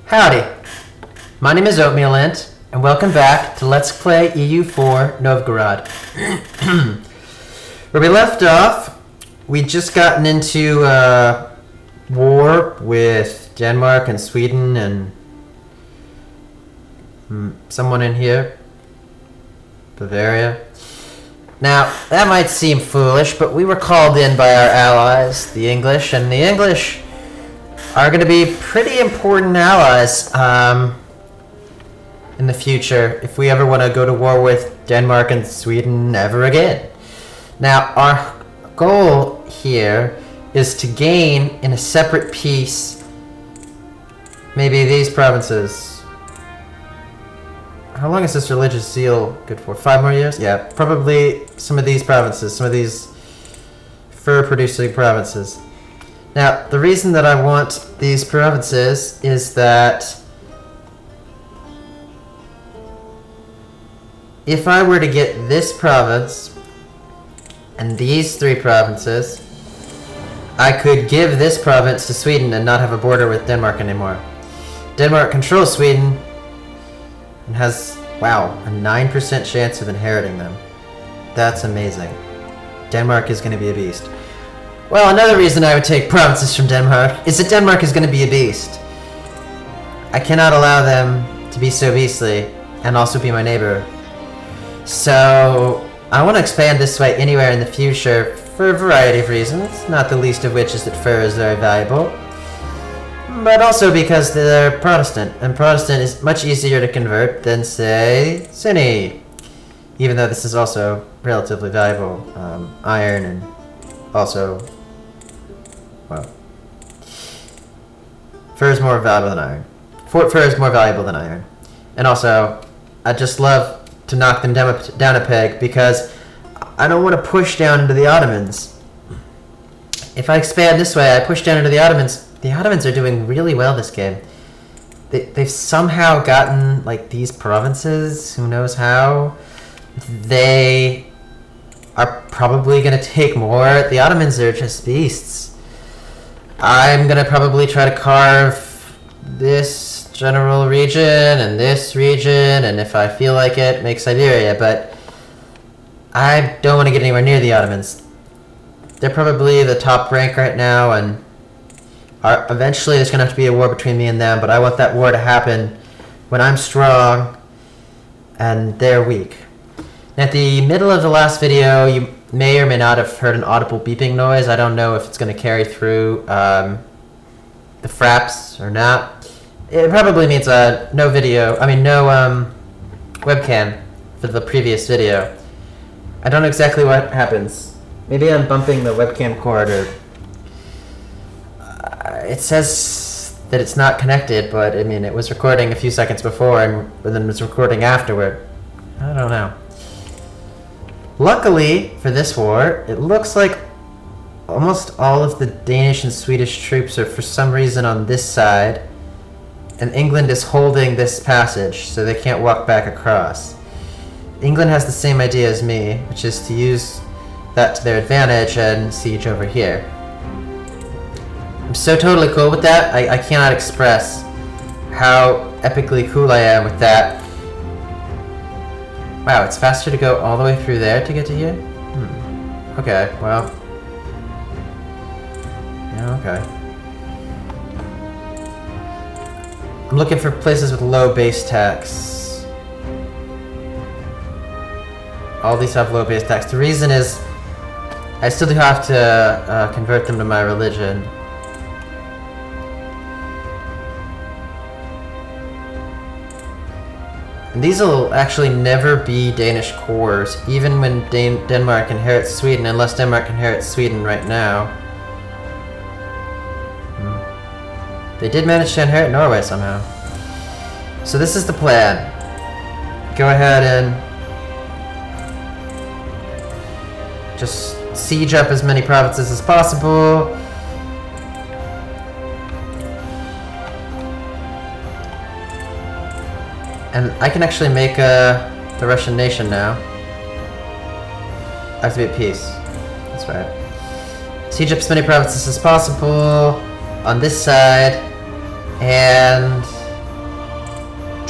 Howdy, my name is Oatmeal and welcome back to Let's Play EU4 Novgorod. Where we left off, we'd just gotten into war with Denmark and Sweden and someone in here, Bavaria. Now, that might seem foolish, but we were called in by our allies, the English, and the English are going to be pretty important allies in the future if we ever want to go to war with Denmark and Sweden ever again. Now, our goal here is to gain in a separate piece maybe these provinces. How long is this religious zeal good for? 5 more years? Yeah, probably some of these provinces, some of these fur-producing provinces. Now, the reason that I want these provinces is that if I were to get this province and these 3 provinces, I could give this province to Sweden and not have a border with Denmark anymore. Denmark controls Sweden and has, wow, a 9% chance of inheriting them. That's amazing. Denmark is going to be a beast. Well, another reason I would take provinces from Denmark is that Denmark is going to be a beast. I cannot allow them to be so beastly and also be my neighbor. So, I want to expand this way anywhere in the future for a variety of reasons, not the least of which is that fur is very valuable. But also because they're Protestant, and Protestant is much easier to convert than, say, Sunni. Even though this is also relatively valuable. Iron and also, well, fur is more valuable than iron. Fur is more valuable than iron. And also, I just love to knock them down a peg because I don't want to push down into the Ottomans. If I expand this way, I push down into the Ottomans. The Ottomans are doing really well this game. They've somehow gotten, like, these provinces, who knows how. They are probably going to take more. The Ottomans are just beasts. I'm going to probably try to carve this general region and this region, and if I feel like it, make Siberia, but I don't want to get anywhere near the Ottomans. They're probably the top rank right now, and eventually there's going to have to be a war between me and them, but I want that war to happen when I'm strong and they're weak. At the middle of the last video, you may or may not have heard an audible beeping noise. I don't know if it's going to carry through the fraps or not. It probably means no webcam for the previous video. I don't know exactly what happens. Maybe I'm bumping the webcam cord, or it says that it's not connected, but I mean it was recording a few seconds before and then it was recording afterward. I don't know. Luckily for this war, it looks like almost all of the Danish and Swedish troops are for some reason on this side, and England is holding this passage so they can't walk back across. England has the same idea as me, which is to use that to their advantage and siege over here. I'm so totally cool with that, I cannot express how epically cool I am with that. Wow, it's faster to go all the way through there to get to here? Okay, well. Yeah, okay. I'm looking for places with low base tax. All these have low base tax. The reason is I still do have to convert them to my religion. And these will actually never be Danish cores, even when Denmark inherits Sweden, unless Denmark inherits Sweden right now. They did manage to inherit Norway somehow. So this is the plan. Go ahead and just siege up as many provinces as possible. And I can actually make the Russian nation now. I have to be at peace. That's right. Siege up as many provinces as possible on this side, and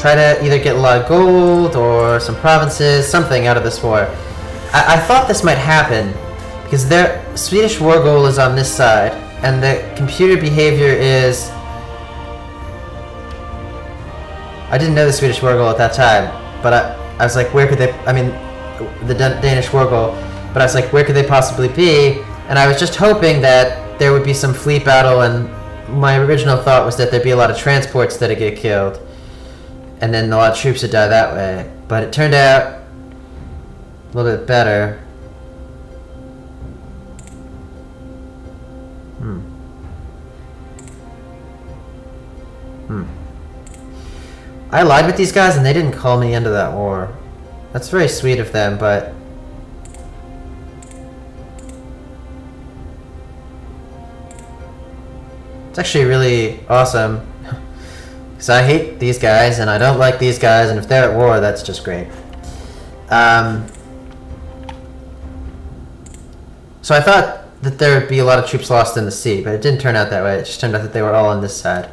try to either get a lot of gold or some provinces, something out of this war. I thought this might happen because their Swedish war goal is on this side, and the computer behavior is... I didn't know the Swedish war goal at that time, but I was like, where could they... I mean, the Danish war goal, but I was like, where could they possibly be? And I was just hoping that there would be some fleet battle, and my original thought was that there'd be a lot of transports that'd get killed, and then a lot of troops would die that way. But it turned out a little bit better. I lied with these guys and they didn't call me into that war. That's very sweet of them, but... it's actually really awesome. Because I hate these guys and I don't like these guys, and if they're at war, that's just great. So I thought that there would be a lot of troops lost in the sea, but it didn't turn out that way. It just turned out that they were all on this side.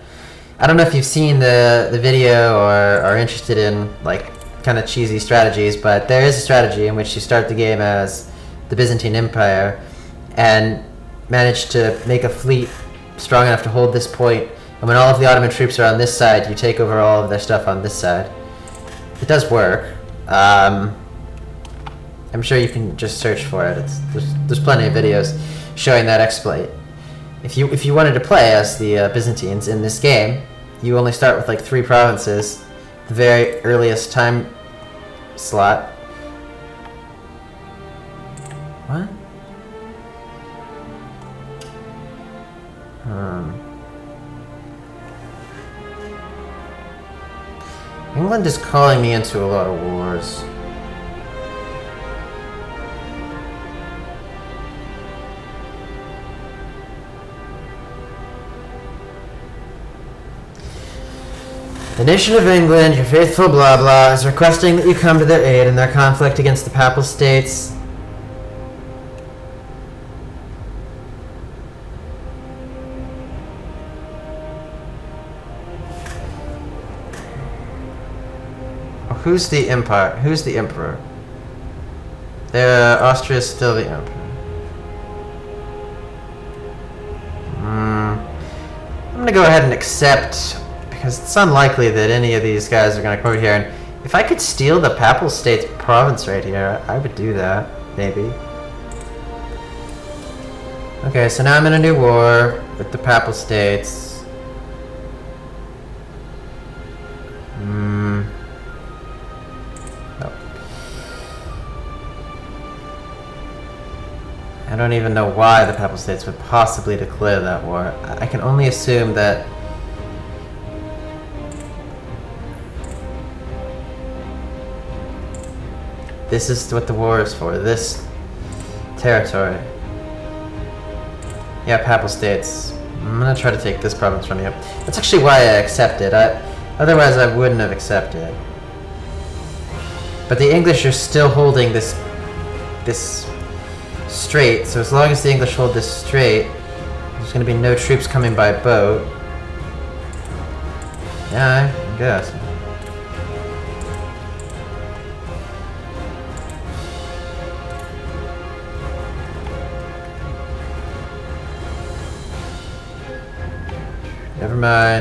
I don't know if you've seen the video or are interested in like kind of cheesy strategies, but there is a strategy in which you start the game as the Byzantine Empire and manage to make a fleet strong enough to hold this point, and when all of the Ottoman troops are on this side, you take over all of their stuff on this side. It does work. I'm sure you can just search for it. There's plenty of videos showing that exploit. If you wanted to play as the Byzantines in this game, you only start with like 3 provinces, the very earliest time slot. What? England is calling me into a lot of wars. The nation of England, your faithful blah blah, is requesting that you come to their aid in their conflict against the Papal States. Oh, who's the empire? Who's the emperor? Austria is still the emperor. I'm gonna go ahead and accept, because it's unlikely that any of these guys are going to come over here. And if I could steal the Papal States province right here, I would do that, maybe. Okay, so now I'm in a new war with the Papal States. Nope. I don't even know why the Papal States would possibly declare that war. I can only assume that this is what the war is for, this territory. Yeah, Papal States. I'm gonna try to take this province from you. That's actually why I accepted. Otherwise I wouldn't have accepted. But the English are still holding this strait, so as long as the English hold this strait, there's gonna be no troops coming by boat. Yeah, I guess.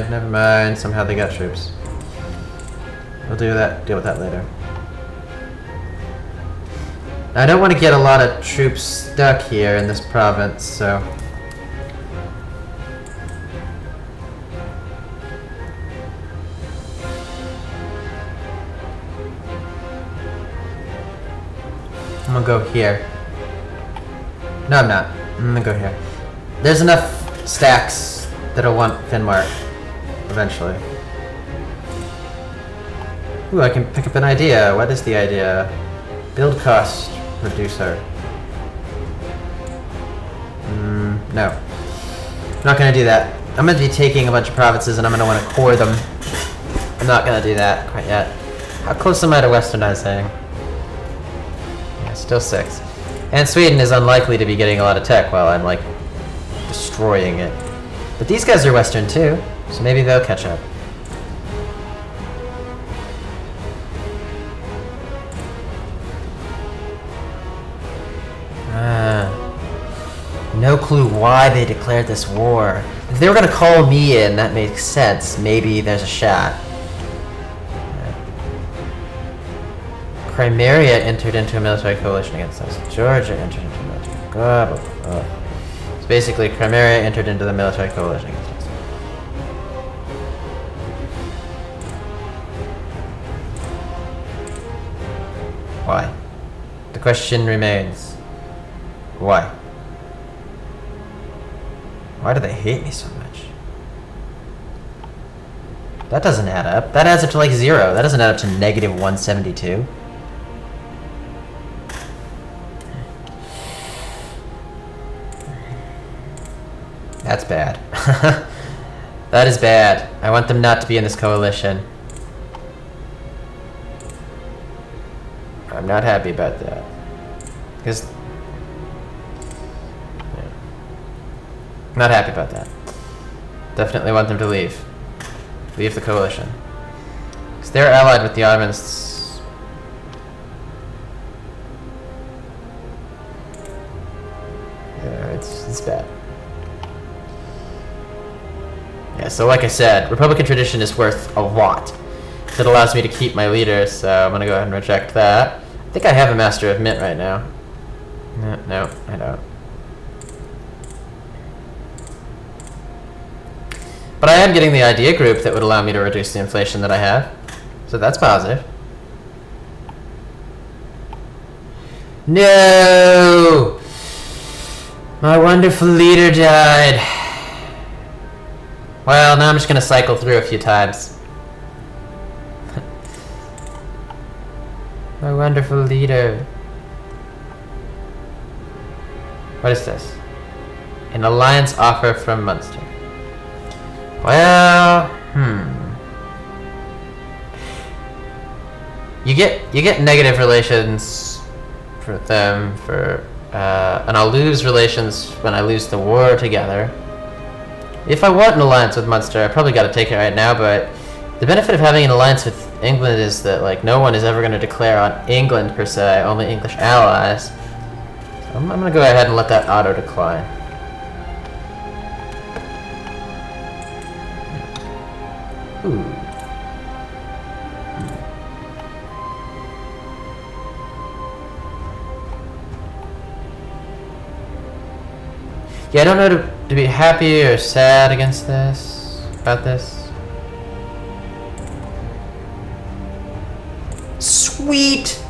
Never mind. Somehow they got troops. We'll deal with that later. Now, I don't want to get a lot of troops stuck here in this province, so... I'm gonna go here. No, I'm not. I'm gonna go here. There's enough stacks that'll want Finnmark eventually. Ooh, I can pick up an idea. What is the idea? Build cost reducer. No. I'm not gonna do that. I'm gonna be taking a bunch of provinces and I'm gonna want to core them. I'm not gonna do that quite yet. How close am I to westernizing? Yeah, still 6. And Sweden is unlikely to be getting a lot of tech while I'm like destroying it. But these guys are Western too, so maybe they'll catch up. No clue why they declared this war. If they were gonna call me in, that makes sense. Maybe there's a shot. Crimea entered into a military coalition against us. Georgia entered into a military. So basically, Crimea entered into the military coalition against us. Why? The question remains. Why? Why do they hate me so much? That doesn't add up. That adds up to like 0. That doesn't add up to negative 172. That's bad. That is bad. I want them not to be in this coalition. I'm not happy about that. Because... yeah. Not happy about that. Definitely want them to leave. Leave the coalition. Because they're allied with the Ottomans. Yeah, it's bad. Yeah, so like I said, Republican tradition is worth a lot. It allows me to keep my leader, so I'm gonna go ahead and reject that. I think I have a Master of Mint right now. No, I don't. But I am getting the idea group that would allow me to reduce the inflation that I have. So that's positive. No! My wonderful leader died. Well, now I'm just gonna cycle through a few times. My wonderful leader. What is this? An alliance offer from Munster. Well, You get negative relations for them and I'll lose relations when I lose the war together. If I want an alliance with Munster, I probably got to take it right now, but the benefit of having an alliance with England is that like no one is ever going to declare on England per se, only English allies. So I'm going to go ahead and let that auto decline. Ooh. Yeah, I don't know to be happy or sad against this, about this. Sweet!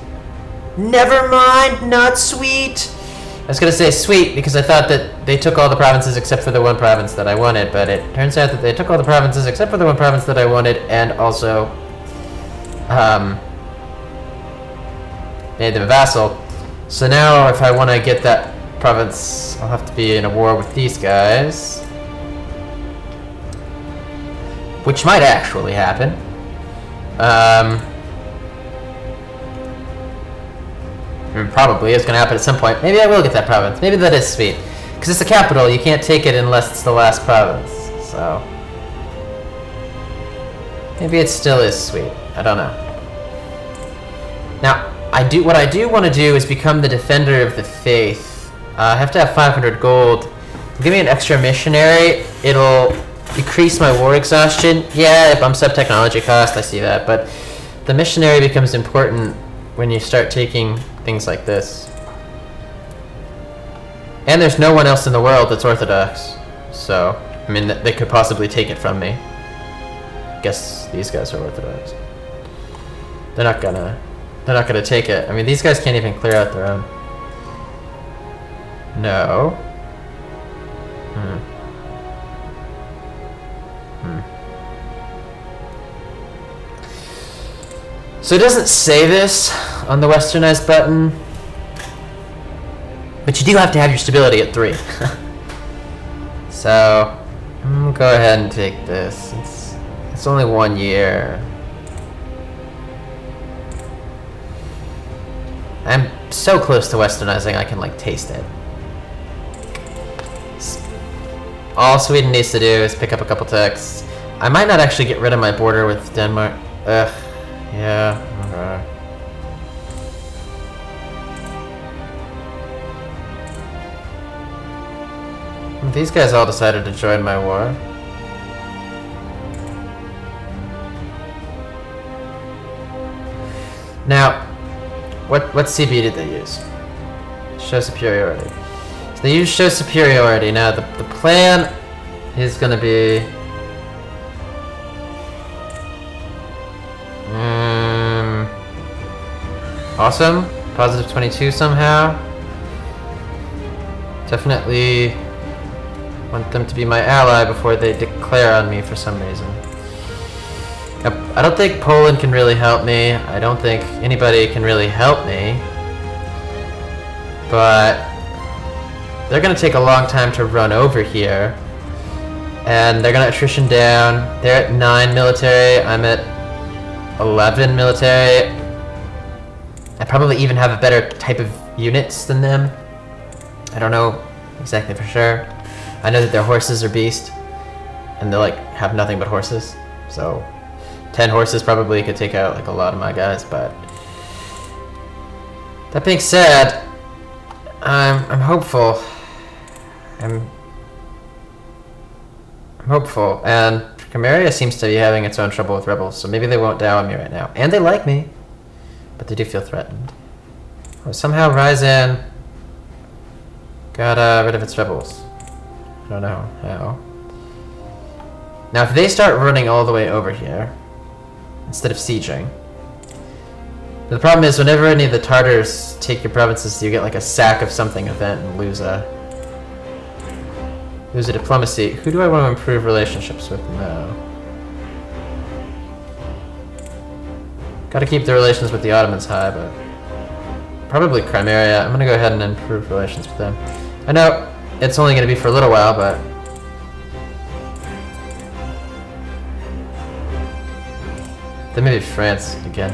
Never mind, not sweet! I was gonna say sweet because I thought that they took all the provinces except for the one province that I wanted, but it turns out that they took all the provinces except for the one province that I wanted and also made them a vassal. So now if I want to get that province, I'll have to be in a war with these guys. Which might actually happen. Probably it's going to happen at some point. Maybe I will get that province. Maybe that is sweet. Because it's the capital, you can't take it unless it's the last province. So maybe it still is sweet. I don't know. Now, what I do want to do is become the defender of the faith. I have to have 500 gold. Give me an extra missionary. It'll decrease my war exhaustion. Yeah, it bumps up technology cost. I see that. But the missionary becomes important when you start taking things like this. And there's no one else in the world that's Orthodox. So, I mean, they could possibly take it from me. Guess these guys are Orthodox. They're not gonna take it. I mean, these guys can't even clear out their own. No. So it doesn't say this on the westernized button, but you do have to have your stability at 3. So I'm gonna go ahead and take this. It's only 1 year. I'm so close to westernizing I can like taste it. All Sweden needs to do is pick up a couple texts. I might not actually get rid of my border with Denmark. Ugh. Yeah. Okay. These guys all decided to join my war. Now, what CB did they use? Show superiority. So they use show superiority. Now the plan is gonna be awesome. Positive 22 somehow. Definitely want them to be my ally before they declare on me for some reason. I don't think Poland can really help me. I don't think anybody can really help me. But they're gonna take a long time to run over here. And they're gonna attrition down. They're at 9 military. I'm at 11 military. I probably even have a better type of units than them. I don't know exactly for sure. I know that their horses are beast. And they like have nothing but horses. So 10 horses probably could take out like a lot of my guys, but that being said, I'm hopeful. I'm hopeful, and Camarilla seems to be having its own trouble with rebels, so maybe they won't down me right now. And they like me, but they do feel threatened. Or somehow Ryzen got rid of its rebels. I don't know how. Now, if they start running all the way over here, instead of sieging. But the problem is, whenever any of the Tartars take your provinces, you get like a sack of something event and lose a diplomacy. Who do I want to improve relationships with now? Gotta keep the relations with the Ottomans high, but probably Crimea. I'm gonna go ahead and improve relations with them. I know it's only gonna be for a little while, but then maybe France again.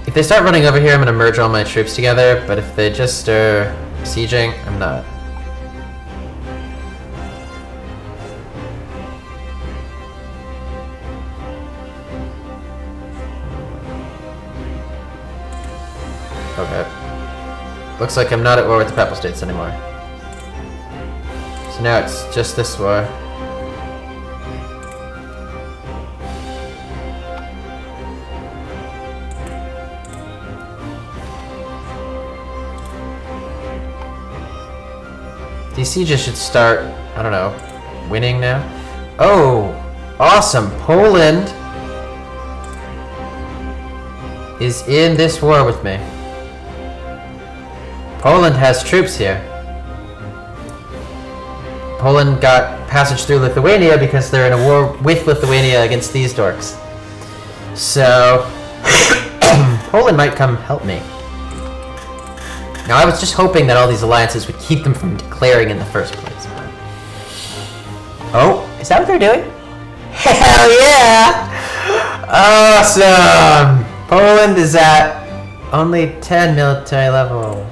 If they start running over here, I'm gonna merge all my troops together, but if they just are sieging, I'm not. Okay. Looks like I'm not at war with the Papal States anymore. So now it's just this war. These sieges should start, I don't know, winning now. Oh, awesome. Poland is in this war with me. Poland has troops here. Poland got passage through Lithuania because they're in a war with Lithuania against these dorks. So, Poland might come help me. Now, I was just hoping that all these alliances would keep them from declaring in the first place. Oh, is that what they're doing? Hell yeah! Awesome! Poland is at only 10 military level.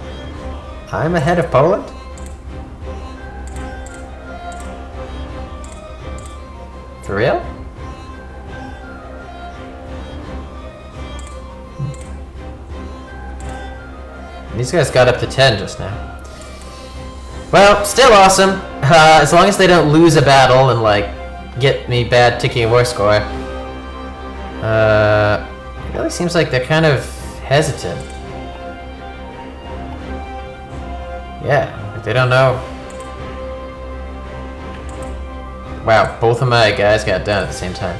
I'm ahead of Poland? For real? These guys got up to 10 just now. Well, still awesome. As long as they don't lose a battle and, like, get me bad ticking war score. It really seems like they're kind of hesitant. Yeah, like they don't know. Wow, both of my guys got down at the same time.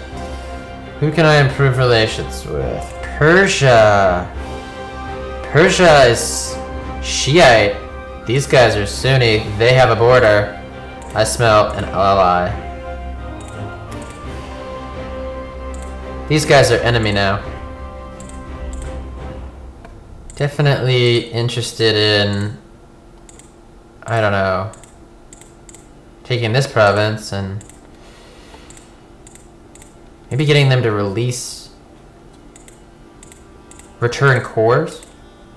Who can I improve relations with? Persia. Persia is Shiite. These guys are Sunni. They have a border. I smell an ally. These guys are enemy now. Definitely interested in, I don't know, taking this province and maybe getting them to return cores.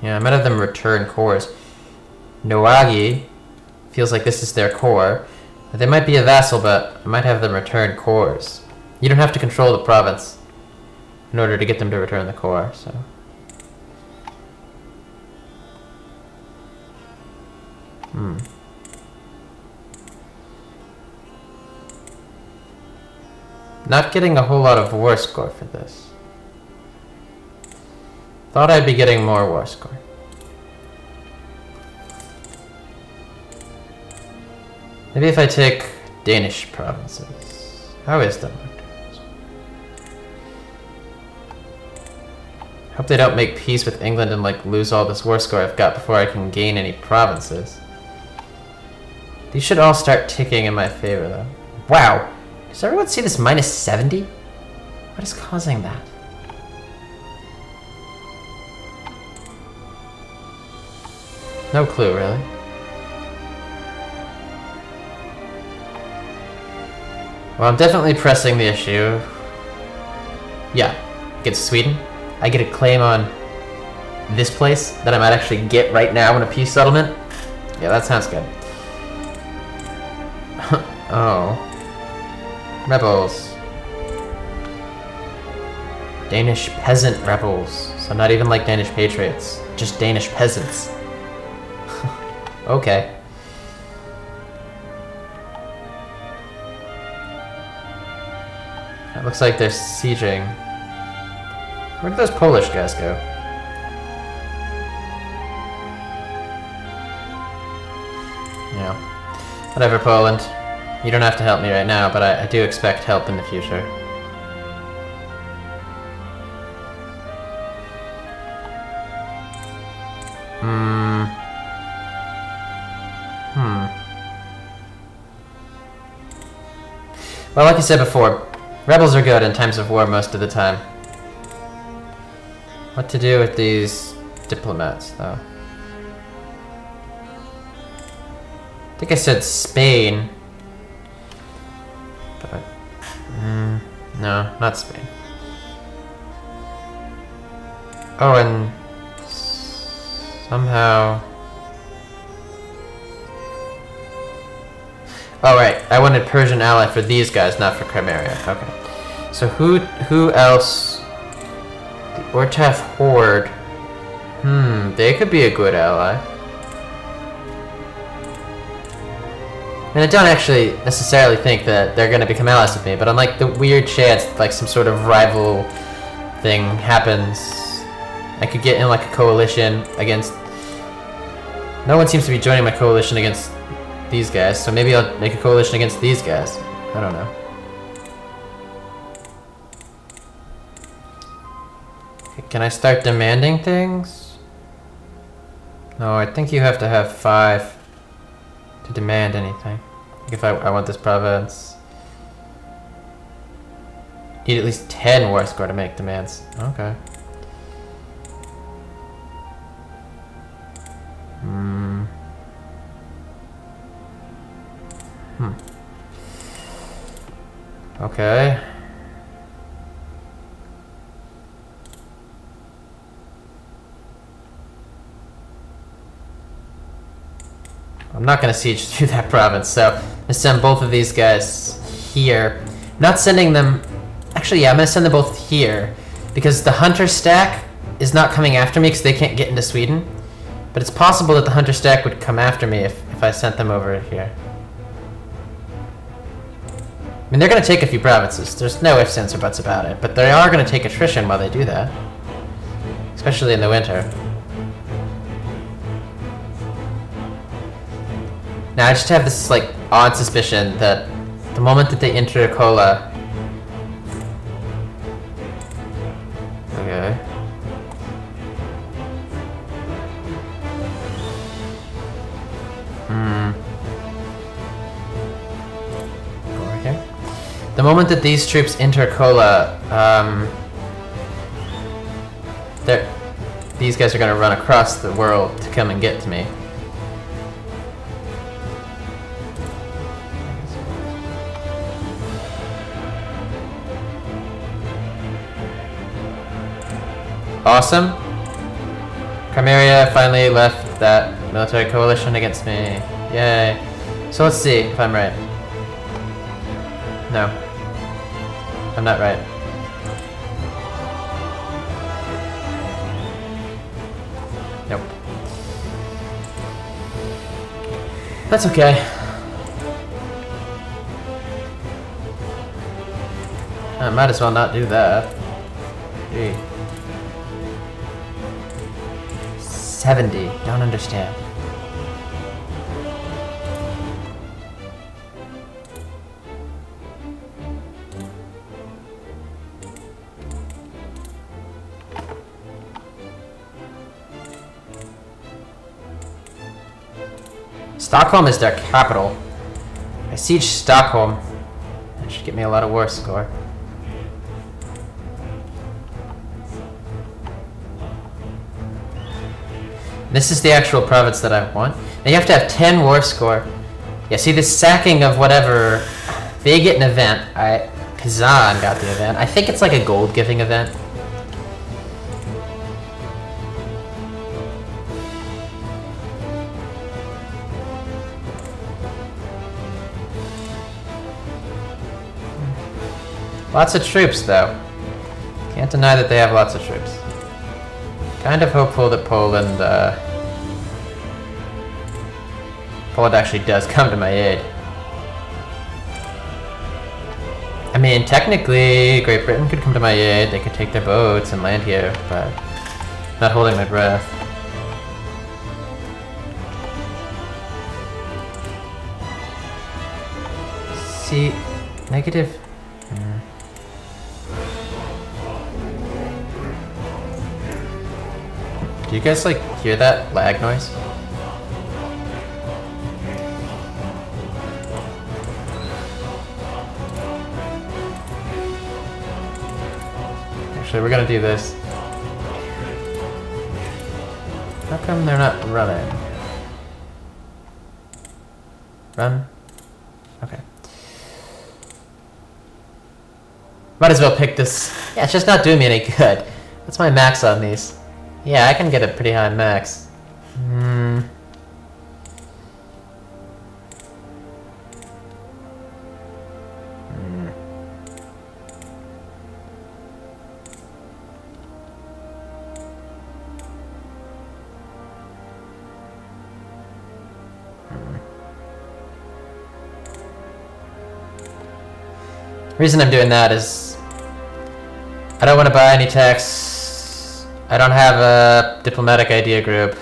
Yeah, I might have them return cores. Noagi feels like this is their core. They might be a vassal, but I might have them return cores. You don't have to control the province in order to get them to return the core, so. Not getting a whole lot of war score for this. Thought I'd be getting more war score. Maybe if I take Danish provinces. How is Denmark? Hope they don't make peace with England and like lose all this war score I've got before I can gain any provinces. These should all start ticking in my favor though. Wow! Does everyone see this minus 70? What is causing that? No clue, really. Well, I'm definitely pressing the issue. Yeah, against Sweden. I get a claim on this place that I might actually get right now in a peace settlement. Yeah, that sounds good. Oh. Rebels. Danish peasant rebels. So not even like Danish patriots. Just Danish peasants. Okay. It looks like they're sieging. Where did those Polish guys go? Yeah. Whatever, Poland. You don't have to help me right now, but I do expect help in the future. Well, like you said before, rebels are good in times of war most of the time. What to do with these diplomats, though? I think I said Spain. But, no, not Spain. Oh, and somehow... Oh, right. I wanted Persian ally for these guys, not for Crimea. Okay. So who else? The Ortaf Horde. They could be a good ally. And I don't actually necessarily think that they're going to become allies with me, but on like the weird chance like some sort of rival thing happens, I could get in like a coalition against... No one seems to be joining my coalition against these guys, so maybe I'll make a coalition against these guys. I don't know. Can I start demanding things? No, I think you have to have 5 to demand anything. Like if I want this province. Need at least 10 war score to make demands. Okay. Okay. I'm not gonna siege through that province, so I'm gonna send both of these guys here. Not sending them... Actually, yeah, I'm gonna send them both here, because the hunter stack is not coming after me because they can't get into Sweden. But it's possible that the hunter stack would come after me if I sent them over here. I mean, they're gonna take a few provinces. There's no ifs, ands, or buts about it, but they are gonna take attrition while they do that. Especially in the winter. Now, I just have this, like, odd suspicion that the moment that they enter Kola... Okay. Okay. The moment that these troops enter Kola, these guys are gonna run across the world to come and get to me. Awesome. Crimea finally left that military coalition against me. Yay. So let's see if I'm right. No. I'm not right. Nope. That's okay. I might as well not do that. Gee. 70. Don't understand. Stockholm is their capital. I siege Stockholm. That should get me a lot of war score. This is the actual province that I want. Now you have to have 10 war score. Yeah, see this sacking of whatever, they get an event. Kazan got the event. I think it's like a gold giving event. Lots of troops though. Can't deny that they have lots of troops. Kind of hopeful that Poland actually does come to my aid. I mean, technically, Great Britain could come to my aid. They could take their boats and land here, but I'm not holding my breath. See, negative. Do you guys, like, hear that lag noise? Actually, we're gonna do this. How come they're not running? Run? Okay. Might as well pick this. Yeah, it's just not doing me any good. What's my max on these? Yeah, I can get a pretty high max. The reason I'm doing that is I don't want to buy any techs. I don't have a diplomatic idea group,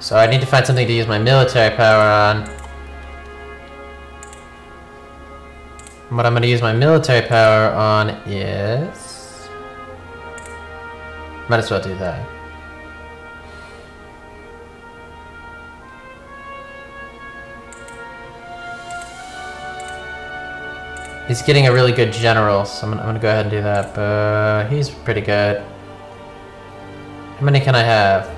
so I need to find something to use my military power on. And what I'm going to use my military power on is... Might as well do that. He's getting a really good general, so I'm gonna go ahead and do that, but he's pretty good. How many can I have?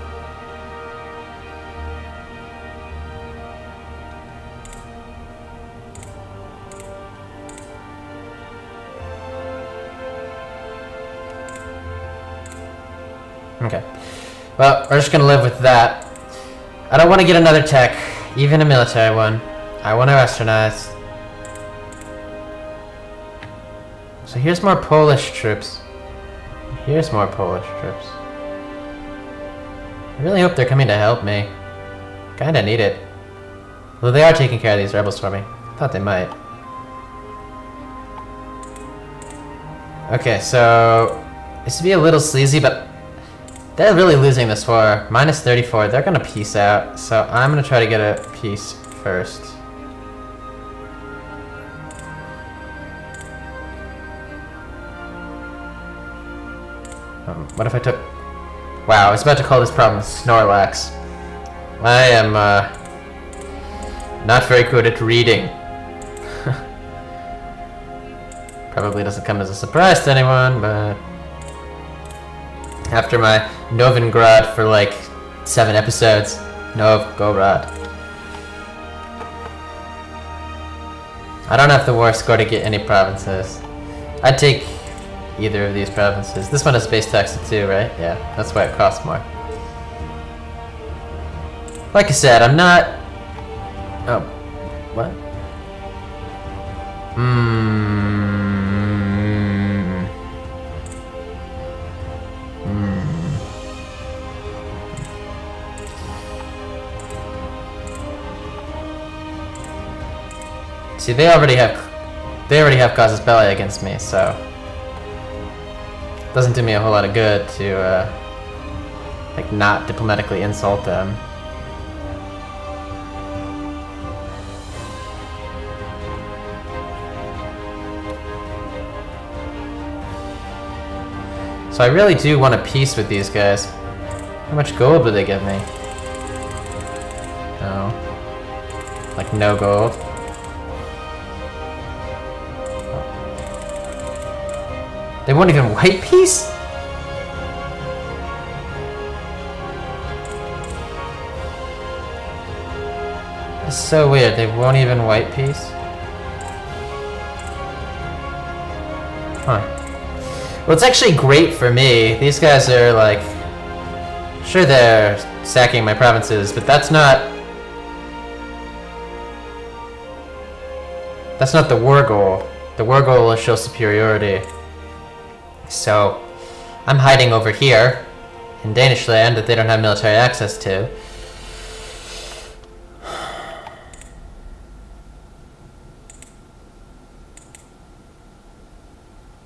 Okay. Well, we're just gonna live with that. I don't want to get another tech, even a military one. I want to westernize. So here's more Polish troops. Here's more Polish troops. I really hope they're coming to help me. Kinda need it. Although they are taking care of these rebels for me. I thought they might. Okay, so this would be a little sleazy, but they're really losing this war. Minus 34, they're gonna peace out. So I'm gonna try to get a peace first. What if I took... Wow, I was about to call this problem Snorlax. I am, not very good at reading. Probably doesn't come as a surprise to anyone, but... After my Novgorod for like 7 episodes. Novgorod. I don't have the war score to get any provinces. I'd take either of these provinces. This one is base tax too, right? Yeah, that's why it costs more. Like I said, I'm not... Oh. What? See, they already have casus belli against me, so it doesn't do me a whole lot of good to like not diplomatically insult them. So I really do want a peace with these guys. How much gold would they give me? No. Like no gold. They won't even white peace? It's so weird, they won't even white peace? Huh. Well, it's actually great for me. These guys are like... Sure, they're sacking my provinces, but that's not... That's not the war goal. The war goal is show superiority. So, I'm hiding over here in Danish land that they don't have military access to.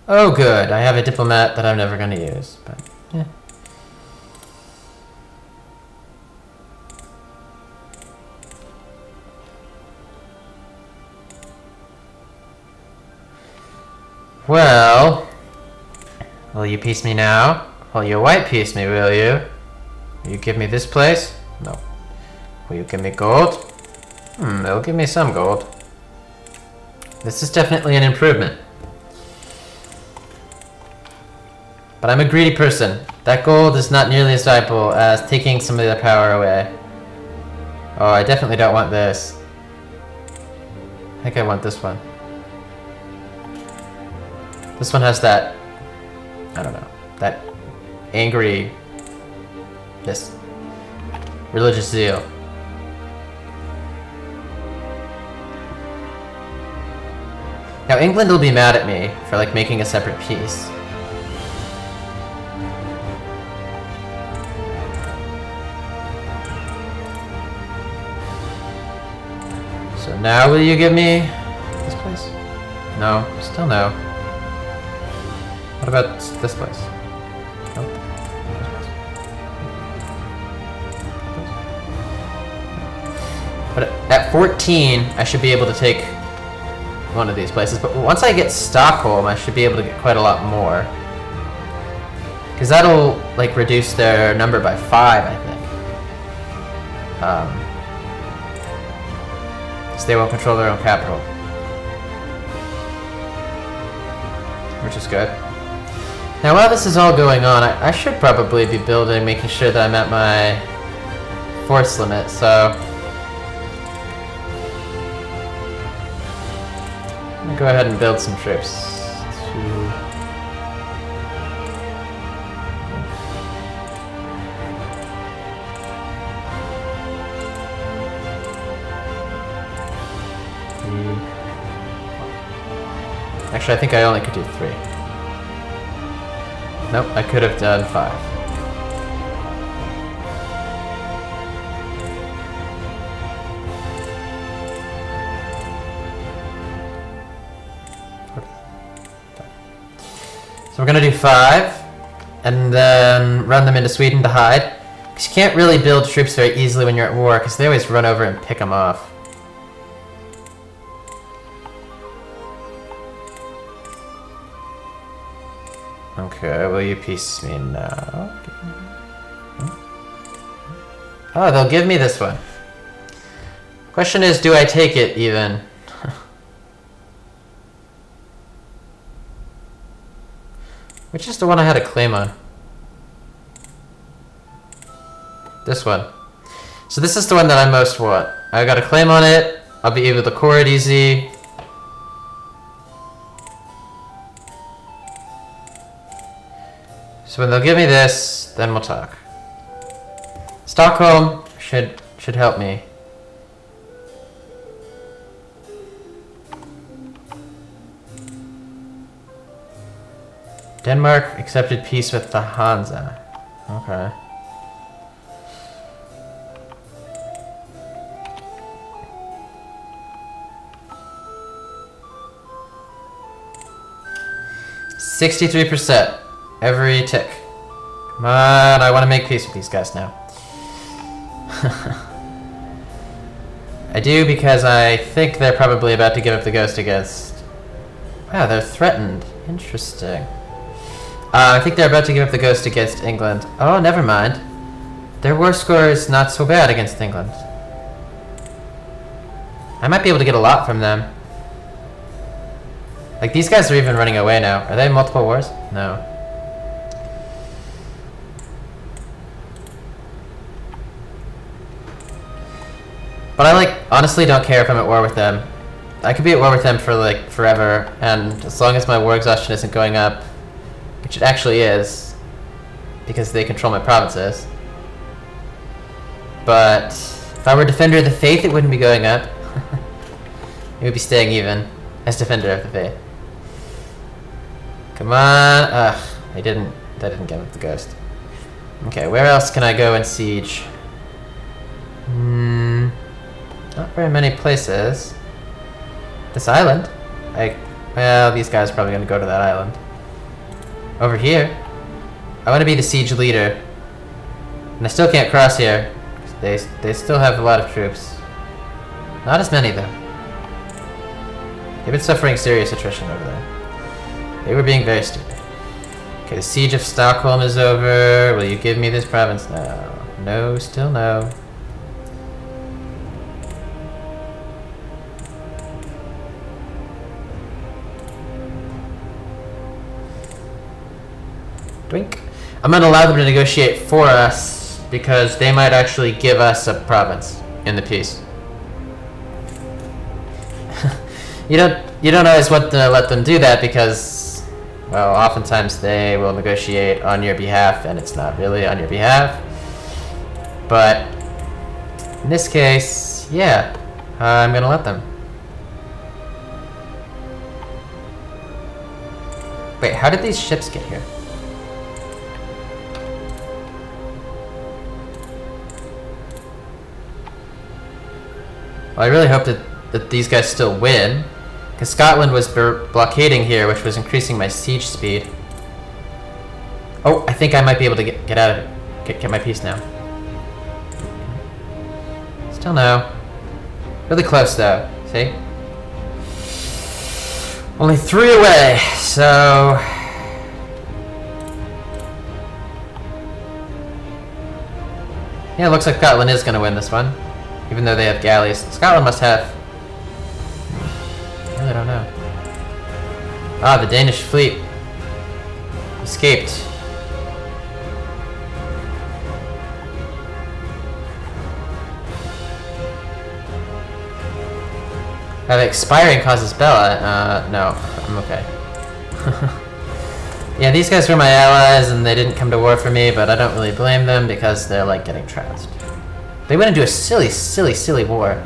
Oh good, I have a diplomat that I'm never going to use, but yeah. Well, will you peace me now? Will you white peace me, will you? Will you give me this place? No. Will you give me gold? They'll give me some gold. This is definitely an improvement. But I'm a greedy person. That gold is not nearly as valuable as taking some of their power away. Oh, I definitely don't want this. I think I want this one. This one has that, I don't know, that angry, this religious zeal. Now England will be mad at me for like making a separate peace. So now will you give me this place? No, still no. What about this place? Nope. But at 14, I should be able to take one of these places. But once I get Stockholm, I should be able to get quite a lot more. Because that'll, like, reduce their number by 5, I think. Because they won't control their own capital. Which is good. Now, while this is all going on, I should probably be building, making sure that I'm at my force limit, so... I'm gonna go ahead and build some troops. Actually, I think I only could do 3. Nope, I could have done 5. So we're gonna do 5, and then run them into Sweden to hide. Because you can't really build troops very easily when you're at war, because they always run over and pick them off. Okay, will you peace me now? Oh, they'll give me this one. Question is, do I take it even? Which is the one I had a claim on? This one. So this is the one that I most want. I got a claim on it. I'll be able to core it easy. So when they'll give me this, then we'll talk. Stockholm should help me. Denmark accepted peace with the Hansa. Okay. 63% every tick. Come on, I want to make peace with these guys now. I do because I think they're probably about to give up the ghost against... Wow, they're threatened. Interesting. I think they're about to give up the ghost against England. Oh, never mind. Their war score is not so bad against England. I might be able to get a lot from them. Like, these guys are even running away now. Are they in multiple wars? No. But I, like, honestly don't care if I'm at war with them. I could be at war with them for, like, forever, and as long as my war exhaustion isn't going up, which it actually is, because they control my provinces. But if I were Defender of the Faith, it wouldn't be going up. It would be staying even as Defender of the Faith. Come on. Ugh, that didn't give up the ghost. Okay, where else can I go and siege? Not very many places. This island? Well, these guys are probably going to go to that island. Over here? I want to be the siege leader. And I still can't cross here. They still have a lot of troops. Not as many, though. They've been suffering serious attrition over there. They were being very stupid. Okay, the siege of Stockholm is over. Will you give me this province? No. No, still no. Twink. I'm gonna allow them to negotiate for us because they might actually give us a province in the peace. You don't always want to let them do that because, well, oftentimes they will negotiate on your behalf and it's not really on your behalf. But in this case, yeah, I'm gonna let them. Wait, how did these ships get here? Well, I really hope that these guys still win, because Scotland was blockading here, which was increasing my siege speed. Oh, I think I might be able to get out of it. Get my peace now. Still no. Really close though. See? Only 3 away, so... Yeah, it looks like Scotland is going to win this one. Even though they have galleys. Scotland must have... I really don't know. Ah, the Danish fleet escaped. Have expiring causes Bella? No, I'm okay. Yeah, these guys were my allies and they didn't come to war for me, but I don't really blame them because they're like getting trounced. They went into a silly, silly, silly war.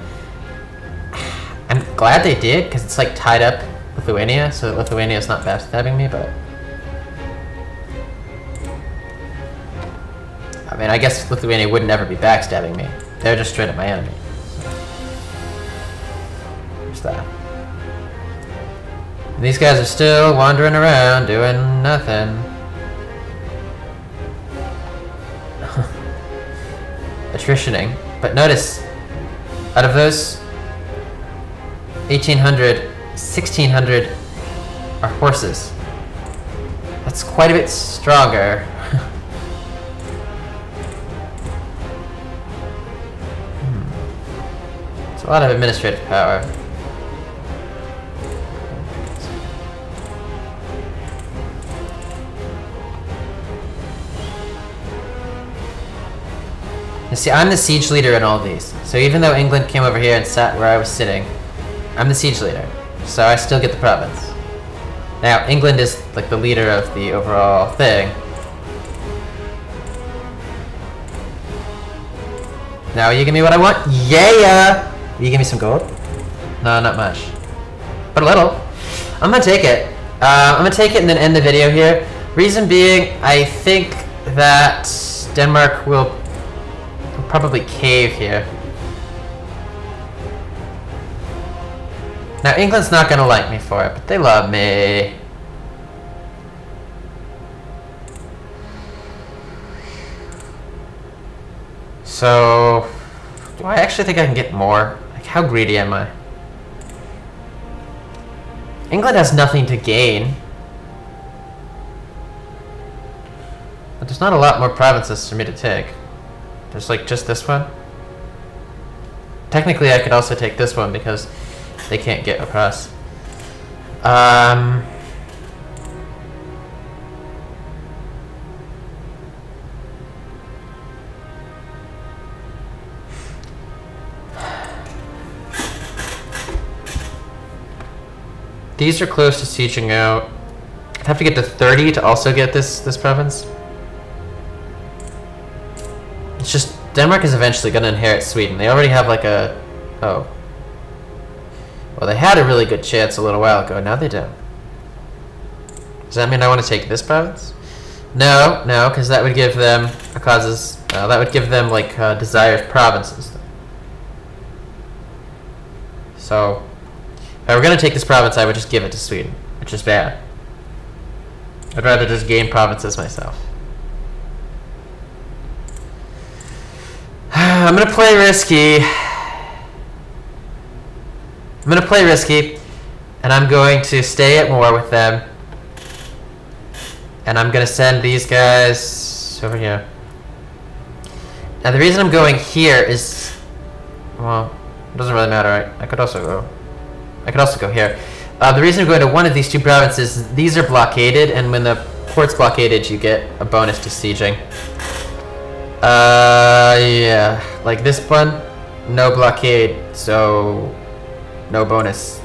I'm glad they did, because it's like tied up Lithuania, so that Lithuania's not backstabbing me, but... I mean, I guess Lithuania would never be backstabbing me. They're just straight up my enemy. There's that. And these guys are still wandering around, doing nothing. Attritioning. But notice, out of those 1,800, 1,600 are horses. That's quite a bit stronger. It's a lot of administrative power. You see, I'm the siege leader in all of these. So even though England came over here and sat where I was sitting, I'm the siege leader. So I still get the province. Now, England is like the leader of the overall thing. Now you give me what I want? Yeah! Will you give me some gold? No, not much. But a little. I'm gonna take it. I'm gonna take it and then end the video here. Reason being, I think that Denmark will probably cave here. Now England's not gonna like me for it, but they love me. So, do I actually think I can get more? Like, how greedy am I? England has nothing to gain. But there's not a lot more provinces for me to take. There's like just this one. Technically I could also take this one because they can't get across. These are close to sieging out. I'd have to get to 30 to also get this province. It's just Denmark is eventually going to inherit Sweden. They already have like a... Oh. Well, they had a really good chance a little while ago. Now they don't. Does that mean I want to take this province? No, no, because that would give them causes... that would give them like desired provinces. So... If I were going to take this province, I would just give it to Sweden, which is bad. I'd rather just gain provinces myself. I'm going to play risky. And I'm going to stay at war with them. And I'm going to send these guys over here. Now, the reason I'm going here is... Well, it doesn't really matter. I could also go here. The reason I'm going to one of these two provinces is these are blockaded, and when the port's blockaded, you get a bonus to sieging. Yeah. Like this one, no blockade, so no bonus.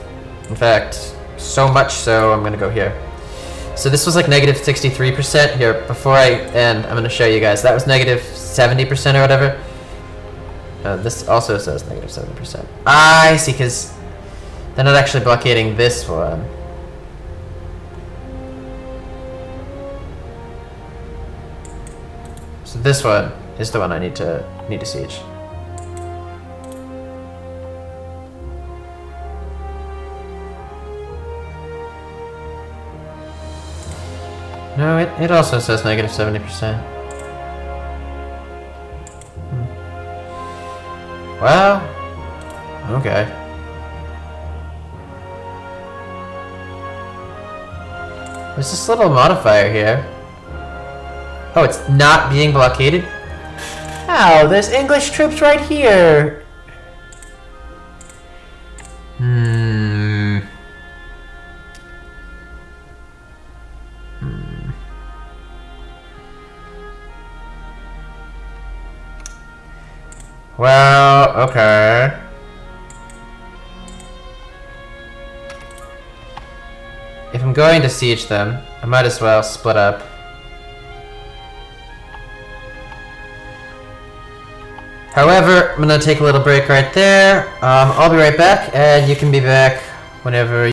In fact, so much so, I'm going to go here. So this was like negative 63% here. Before I end, I'm going to show you guys. That was negative 70% or whatever. This also says negative 70%. I see, because... They're not actually blockading this one. So this one is the one I need to siege. No, it also says negative 70%. Well, okay. There's this little modifier here. Oh, it's not being blockaded? Oh, there's English troops right here! Well, okay. If I'm going to siege them, I might as well split up. However, I'm gonna take a little break right there. I'll be right back, and you can be back whenever